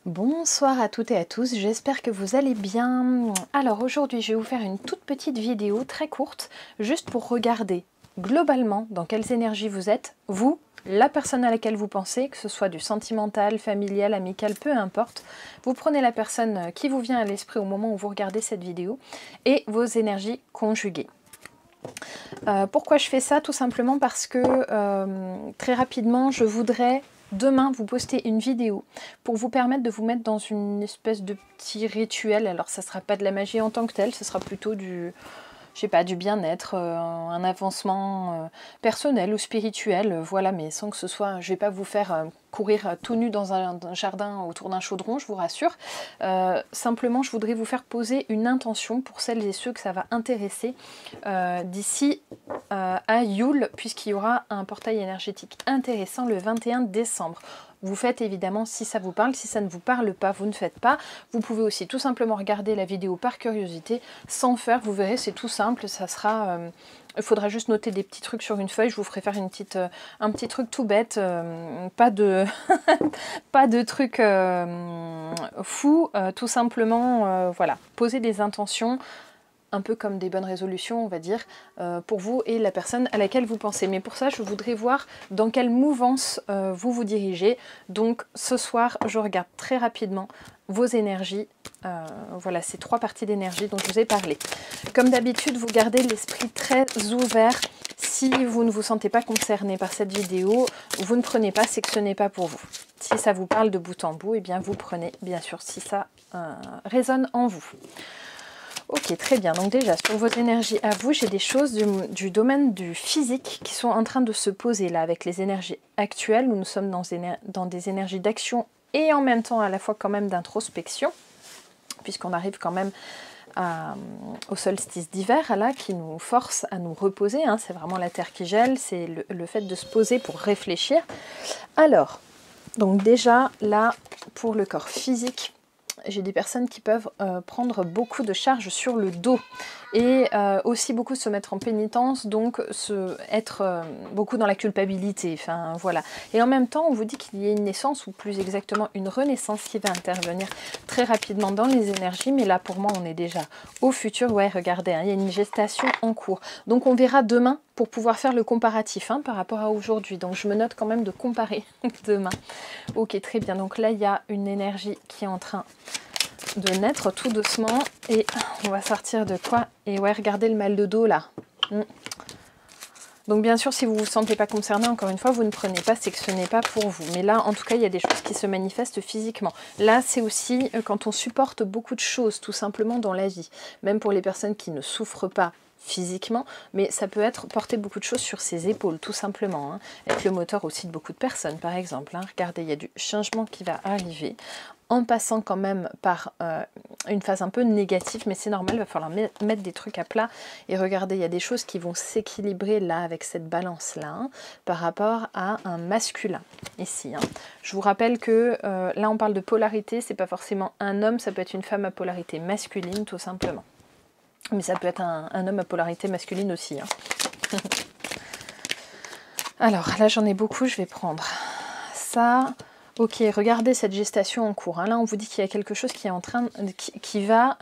Bonsoir à toutes et à tous, j'espère que vous allez bien. Alors aujourd'hui je vais vous faire une toute petite vidéo très courte, juste pour regarder globalement dans quelles énergies vous êtes, vous, la personne à laquelle vous pensez, que ce soit du sentimental, familial, amical, peu importe. Vous prenez la personne qui vous vient à l'esprit au moment où vous regardez cette vidéo et vos énergies conjuguées. Pourquoi je fais ça? Tout simplement parce que très rapidement je voudrais demain vous poster une vidéo pour vous permettre de vous mettre dans une espèce de petit rituel. Alors ça sera pas de la magie en tant que telle, ce sera plutôt du, je sais pas, du bien-être, un avancement personnel ou spirituel, voilà, mais sans que ce soit, je vais pas vous faire courir tout nu dans un jardin autour d'un chaudron, je vous rassure. Simplement, je voudrais vous faire poser une intention pour celles et ceux que ça va intéresser d'ici à Yule, puisqu'il y aura un portail énergétique intéressant le 21 décembre. Vous faites évidemment si ça vous parle, si ça ne vous parle pas, vous ne faites pas. Vous pouvez aussi tout simplement regarder la vidéo par curiosité, sans faire, vous verrez, c'est tout simple, ça sera... il faudra juste noter des petits trucs sur une feuille, je vous ferai faire un petit truc tout bête, pas de, pas de truc fou, tout simplement, voilà, poser des intentions, un peu comme des bonnes résolutions, on va dire, pour vous et la personne à laquelle vous pensez. Mais pour ça, je voudrais voir dans quelle mouvance vous vous dirigez. Donc ce soir, je regarde très rapidement vos énergies. Voilà, ces trois parties d'énergie dont je vous ai parlé. Comme d'habitude, vous gardez l'esprit très ouvert. Si vous ne vous sentez pas concerné par cette vidéo, vous ne prenez pas, c'est que ce n'est pas pour vous. Si ça vous parle de bout en bout, eh bien vous prenez, bien sûr, si ça résonne en vous. Ok, très bien. Donc déjà, sur vos énergies à vous, j'ai des choses du domaine du physique qui sont en train de se poser là, avec les énergies actuelles, où nous sommes dans des énergies d'action et en même temps à la fois quand même d'introspection, puisqu'on arrive quand même au solstice d'hiver, là, qui nous force à nous reposer. Hein. C'est vraiment la terre qui gèle, c'est le fait de se poser pour réfléchir. Alors, donc déjà, là, pour le corps physique, j'ai des personnes qui peuvent prendre beaucoup de charges sur le dos et aussi beaucoup se mettre en pénitence, donc être beaucoup dans la culpabilité, enfin voilà. Et en même temps, on vous dit qu'il y a une naissance, ou plus exactement une renaissance qui va intervenir très rapidement dans les énergies, mais là pour moi on est déjà au futur. Ouais, regardez, hein, il y a une gestation en cours. Donc on verra demain pour pouvoir faire le comparatif hein, par rapport à aujourd'hui. Donc je me note quand même de comparer demain. Ok, très bien. Donc là, il y a une énergie qui est en train de naître tout doucement. Et on va sortir de quoi? Et ouais, regardez le mal de dos là. Donc bien sûr, si vous ne vous sentez pas concerné, encore une fois, vous ne prenez pas, c'est que ce n'est pas pour vous. Mais là, en tout cas, il y a des choses qui se manifestent physiquement. Là, c'est aussi quand on supporte beaucoup de choses, tout simplement, dans la vie. Même pour les personnes qui ne souffrent pas physiquement, mais ça peut être porter beaucoup de choses sur ses épaules, tout simplement. Hein. Être le moteur aussi de beaucoup de personnes, par exemple. Hein. Regardez, il y a du changement qui va arriver, en passant quand même par une phase un peu négative, mais c'est normal, il va falloir mettre des trucs à plat. Et regardez, il y a des choses qui vont s'équilibrer là, avec cette balance-là, hein, par rapport à un masculin, ici. Hein. Je vous rappelle que là, on parle de polarité, c'est pas forcément un homme, ça peut être une femme à polarité masculine, tout simplement. Mais ça peut être un homme à polarité masculine aussi. Hein. Alors, là, j'en ai beaucoup, je vais prendre ça... Ok, regardez cette gestation en cours. Hein. Là, on vous dit qu'il y a quelque chose qui est en train, qui va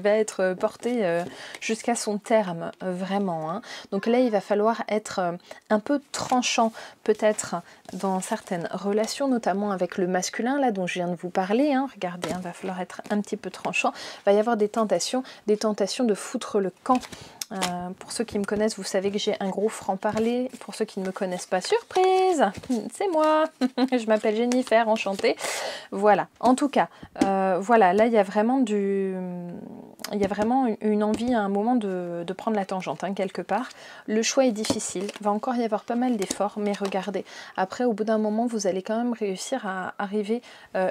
être porté jusqu'à son terme, vraiment. Hein. Donc là, il va falloir être un peu tranchant, peut-être dans certaines relations, notamment avec le masculin, là dont je viens de vous parler. Hein. Regardez, il va falloir être un petit peu tranchant. Il va y avoir des tentations de foutre le camp. Pour ceux qui me connaissent, vous savez que j'ai un gros franc-parler. Pour ceux qui ne me connaissent pas, surprise, c'est moi. Je m'appelle Jennifer, enchantée. Voilà, en tout cas, voilà, là il y a vraiment une envie à un moment de prendre la tangente, hein, quelque part. Le choix est difficile, il va encore y avoir pas mal d'efforts, mais regardez, après au bout d'un moment, vous allez quand même réussir à arriver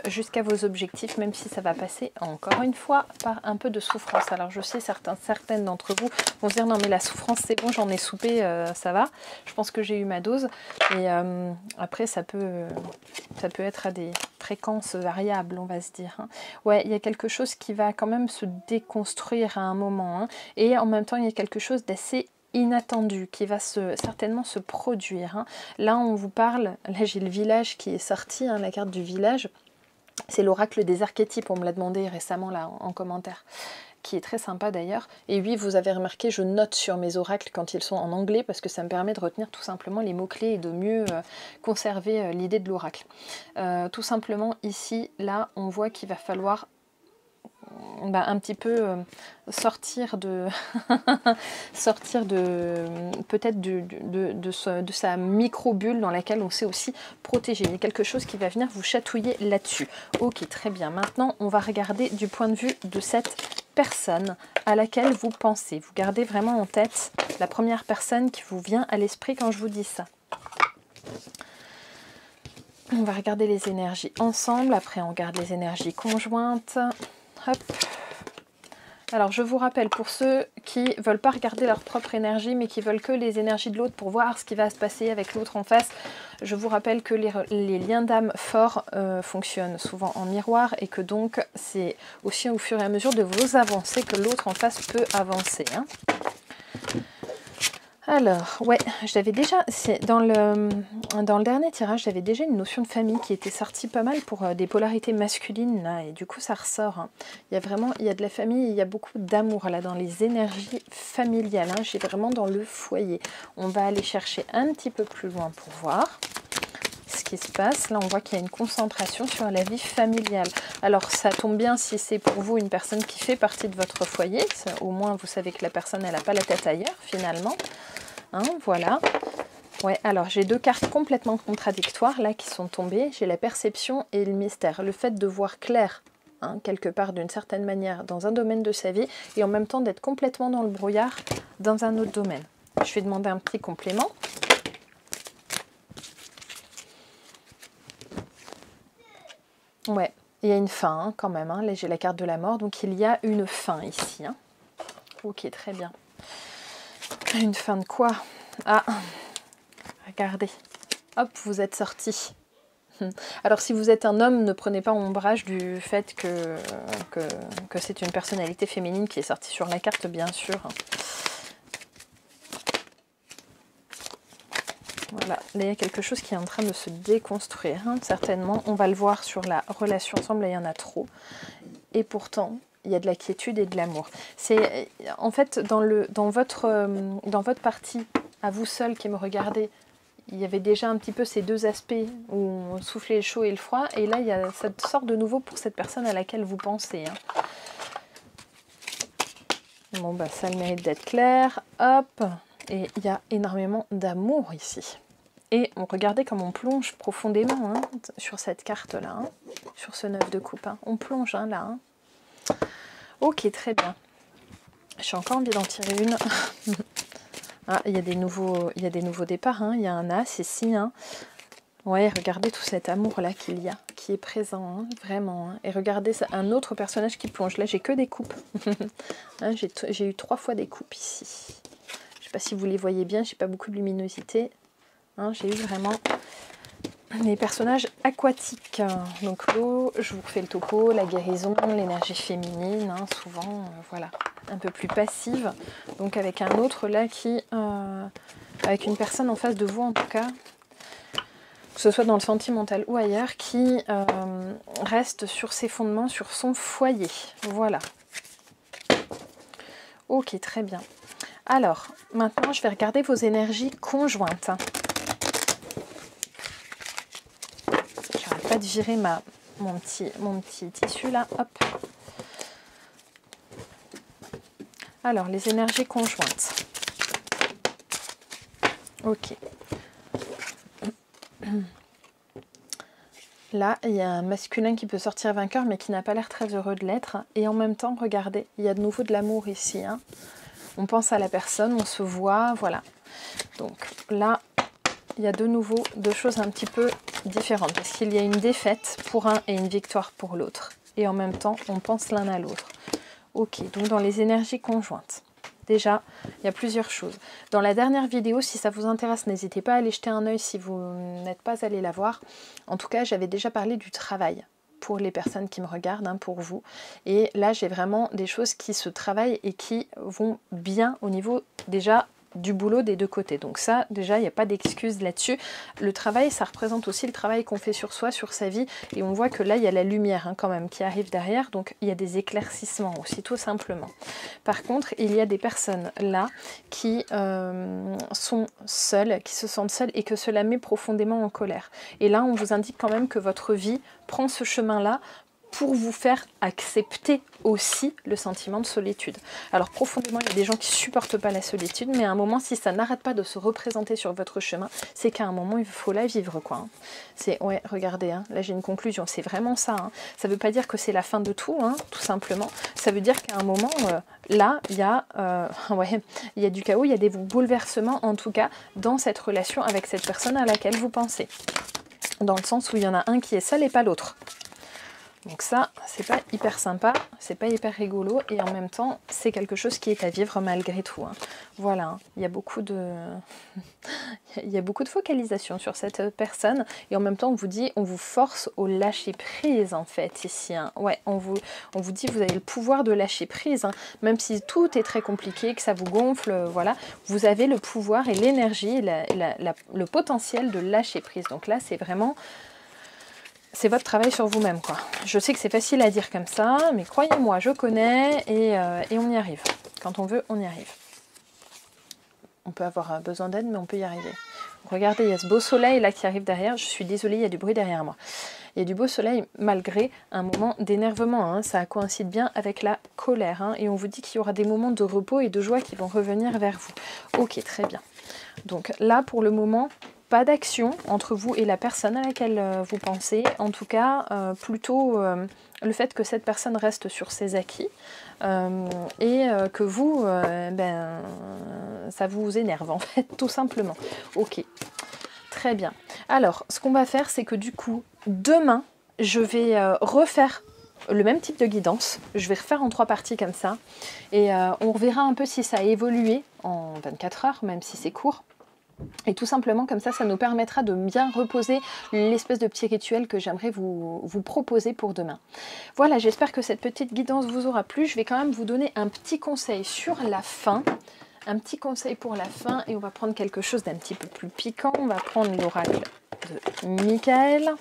jusqu'à vos objectifs, même si ça va passer, encore une fois, par un peu de souffrance. Alors je sais, certaines d'entre vous vont se dire non mais la souffrance c'est bon, j'en ai soupé, ça va. Je pense que j'ai eu ma dose. Et après ça peut être à des fréquences variables, on va se dire. Hein. Ouais, il y a quelque chose qui va quand même se déconstruire à un moment. Hein. Et en même temps, il y a quelque chose d'assez inattendu qui va certainement se produire. Hein. Là, on vous parle, là j'ai le village qui est sorti, hein, la carte du village. C'est l'oracle des archétypes, on me l'a demandé récemment là en commentaire, qui est très sympa d'ailleurs. Et oui, vous avez remarqué, je note sur mes oracles quand ils sont en anglais, parce que ça me permet de retenir tout simplement les mots-clés et de mieux conserver l'idée de l'oracle. Tout simplement, ici, là, on voit qu'il va falloir un petit peu sortir de peut-être de sa micro-bulle dans laquelle on s'est aussi protégé. Il y a quelque chose qui va venir vous chatouiller là-dessus. Ok, très bien. Maintenant, on va regarder du point de vue de cette personne à laquelle vous pensez. Vous gardez vraiment en tête la première personne qui vous vient à l'esprit quand je vous dis ça. On va regarder les énergies ensemble. Après, on regarde les énergies conjointes. Hop. Alors, je vous rappelle, pour ceux qui ne veulent pas regarder leur propre énergie, mais qui veulent que les énergies de l'autre pour voir ce qui va se passer avec l'autre en face, je vous rappelle que les liens d'âme forts fonctionnent souvent en miroir et que donc, c'est aussi au fur et à mesure de vos avancées que l'autre en face peut avancer. Hein. Alors, ouais, j'avais déjà, dans le dernier tirage, j'avais déjà une notion de famille qui était sortie pas mal pour des polarités masculines, là, et du coup ça ressort. Hein. Il y a de la famille, il y a beaucoup d'amour, là, dans les énergies familiales. Hein. J'ai vraiment dans le foyer. On va aller chercher un petit peu plus loin pour voir ce qui se passe. Là, on voit qu'il y a une concentration sur la vie familiale. Alors, ça tombe bien si c'est pour vous une personne qui fait partie de votre foyer. Au moins, vous savez que la personne, elle n'a pas la tête ailleurs, finalement. Hein, voilà. Ouais, alors j'ai deux cartes complètement contradictoires là qui sont tombées. J'ai la perception et le mystère. Le fait de voir clair, hein, quelque part d'une certaine manière dans un domaine de sa vie et en même temps d'être complètement dans le brouillard dans un autre domaine. Je vais demander un petit complément. Ouais, il y a une fin hein, quand même. Hein. Là j'ai la carte de la mort, donc il y a une fin ici. Hein. Ok, très bien. Une fin de quoi? Ah, regardez. Hop, vous êtes sorti. Alors si vous êtes un homme, ne prenez pas ombrage du fait que c'est une personnalité féminine qui est sortie sur la carte, bien sûr. Voilà, là il y a quelque chose qui est en train de se déconstruire. Hein. Certainement, on va le voir sur la relation ensemble, là, il y en a trop. Et pourtant, il y a de la quiétude et de l'amour. C'est en fait dans votre partie, à vous seul qui me regardez, il y avait déjà un petit peu ces deux aspects où on soufflait le chaud et le froid. Et là, il y a cette sorte de nouveau pour cette personne à laquelle vous pensez. Hein. Bon, bah ça a le mérite d'être clair. Hop. Et il y a énormément d'amour ici. Et regardez comme on plonge profondément hein, sur cette carte-là. Hein, sur ce 9 de coupe. Hein. On plonge hein, là. Hein. Ok, très bien. J'ai encore envie d'en tirer une. Ah, il y a des nouveaux départs. Hein. Il y a un as ici. Hein. Ouais, regardez tout cet amour-là qu'il y a, qui est présent, hein, vraiment. Hein. Et regardez ça, un autre personnage qui plonge. Là, j'ai que des coupes. Hein, j'ai eu 3 fois des coupes ici. Je ne sais pas si vous les voyez bien, j'ai pas beaucoup de luminosité. Hein, j'ai eu vraiment les personnages aquatiques. Donc l'eau, je vous refais le topo, la guérison, l'énergie féminine, hein, souvent, voilà, un peu plus passive. Donc avec un autre là qui, avec une personne en face de vous en tout cas, que ce soit dans le sentimental ou ailleurs, qui reste sur ses fondements, sur son foyer. Voilà. Ok, très bien. Alors, maintenant, je vais regarder vos énergies conjointes. J'arrête pas de virer mon petit tissu là. Hop. Alors, les énergies conjointes. Ok. Là, il y a un masculin qui peut sortir vainqueur, mais qui n'a pas l'air très heureux de l'être. Et en même temps, regardez, il y a de nouveau de l'amour ici. Hein. On pense à la personne, on se voit, voilà. Donc là, il y a de nouveau deux choses un petit peu différentes. Parce qu'il y a une défaite pour un et une victoire pour l'autre. Et en même temps, on pense l'un à l'autre. Ok, donc dans les énergies conjointes. Déjà, il y a plusieurs choses. Dans la dernière vidéo, si ça vous intéresse, n'hésitez pas à aller jeter un œil si vous n'êtes pas allé la voir. En tout cas, j'avais déjà parlé du travail pour les personnes qui me regardent, hein, pour vous. Et là, j'ai vraiment des choses qui se travaillent et qui vont bien au niveau déjà du boulot des deux côtés. Donc ça, déjà, il n'y a pas d'excuse là-dessus. Le travail, ça représente aussi le travail qu'on fait sur soi, sur sa vie. Et on voit que là, il y a la lumière hein, quand même qui arrive derrière. Donc il y a des éclaircissements aussi, tout simplement. Par contre, il y a des personnes là qui sont seules, qui se sentent seules et que cela met profondément en colère. Et là, on vous indique quand même que votre vie prend ce chemin-là pour vous faire accepter aussi le sentiment de solitude. Alors profondément, il y a des gens qui ne supportent pas la solitude, mais à un moment, si ça n'arrête pas de se représenter sur votre chemin, c'est qu'à un moment, il faut la vivre, quoi. Hein. C'est, ouais, regardez, hein, là j'ai une conclusion, c'est vraiment ça. Hein. Ça ne veut pas dire que c'est la fin de tout, hein, tout simplement. Ça veut dire qu'à un moment, là, il y a du chaos, il y a des bouleversements, en tout cas, dans cette relation avec cette personne à laquelle vous pensez. Dans le sens où il y en a un qui est seul et pas l'autre. Donc ça, c'est pas hyper sympa, c'est pas hyper rigolo et en même temps, c'est quelque chose qui est à vivre malgré tout. Hein. Voilà, hein. Il y a beaucoup de focalisation sur cette personne et en même temps, on vous dit, on vous force au lâcher prise en fait ici. Hein. Ouais, on vous dit, vous avez le pouvoir de lâcher prise, hein. Même si tout est très compliqué, que ça vous gonfle, voilà, vous avez le pouvoir et l'énergie, le potentiel de lâcher prise. Donc là, c'est vraiment... c'est votre travail sur vous-même, quoi. Je sais que c'est facile à dire comme ça, mais croyez-moi, je connais et on y arrive. Quand on veut, on y arrive. On peut avoir besoin d'aide, mais on peut y arriver. Regardez, il y a ce beau soleil là qui arrive derrière. Je suis désolée, il y a du bruit derrière moi. Il y a du beau soleil malgré un moment d'énervement. Hein. Ça coïncide bien avec la colère. Hein. Et on vous dit qu'il y aura des moments de repos et de joie qui vont revenir vers vous. Ok, très bien. Donc là, pour le moment... pas d'action entre vous et la personne à laquelle vous pensez. En tout cas, plutôt le fait que cette personne reste sur ses acquis et que vous, ça vous énerve en fait, tout simplement. Ok, très bien. Alors, ce qu'on va faire, c'est que du coup, demain, je vais refaire le même type de guidance. Je vais refaire en 3 parties comme ça. Et on verra un peu si ça a évolué en 24 heures, même si c'est court. Et tout simplement comme ça nous permettra de bien reposer l'espèce de petit rituel que j'aimerais vous proposer pour demain. Voilà, j'espère que cette petite guidance vous aura plu. Je vais quand même vous donner un petit conseil sur la fin. Un petit conseil pour la fin et on va prendre quelque chose d'un petit peu plus piquant. On va prendre l'oracle de Michael.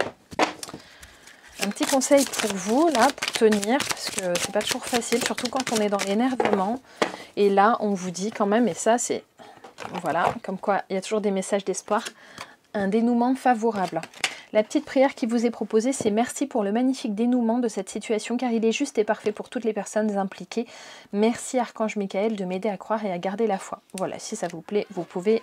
Un petit conseil pour vous, là, pour tenir, parce que c'est pas toujours facile, surtout quand on est dans l'énervement. Et là, on vous dit quand même, et ça c'est... voilà, comme quoi il y a toujours des messages d'espoir, un dénouement favorable. La petite prière qui vous est proposée, c'est merci pour le magnifique dénouement de cette situation, car il est juste et parfait pour toutes les personnes impliquées. Merci Archange Michael de m'aider à croire et à garder la foi. Voilà, si ça vous plaît, vous pouvez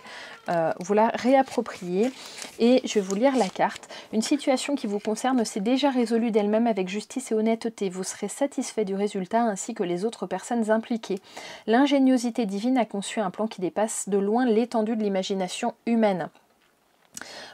vous la réapproprier. Et je vais vous lire la carte. Une situation qui vous concerne s'est déjà résolue d'elle-même avec justice et honnêteté. Vous serez satisfait du résultat ainsi que les autres personnes impliquées. L'ingéniosité divine a conçu un plan qui dépasse de loin l'étendue de l'imagination humaine.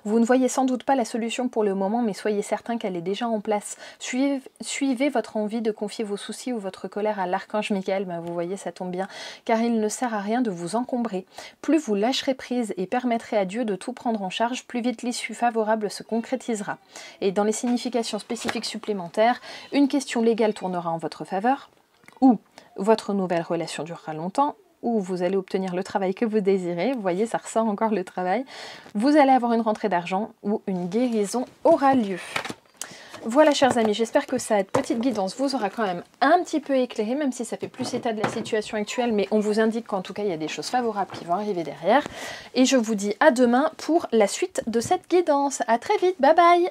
Vous ne voyez sans doute pas la solution pour le moment, mais soyez certain qu'elle est déjà en place. Suivez votre envie de confier vos soucis ou votre colère à l'archange Michael, vous voyez, ça tombe bien, car il ne sert à rien de vous encombrer. Plus vous lâcherez prise et permettrez à Dieu de tout prendre en charge, plus vite l'issue favorable se concrétisera. Et dans les significations spécifiques supplémentaires, une question légale tournera en votre faveur, ou votre nouvelle relation durera longtemps, où vous allez obtenir le travail que vous désirez. Vous voyez, ça ressort encore le travail. Vous allez avoir une rentrée d'argent ou une guérison aura lieu. Voilà, chers amis, j'espère que cette petite guidance vous aura quand même un petit peu éclairé, même si ça fait plus état de la situation actuelle, mais on vous indique qu'en tout cas, il y a des choses favorables qui vont arriver derrière. Et je vous dis à demain pour la suite de cette guidance. À très vite, bye bye!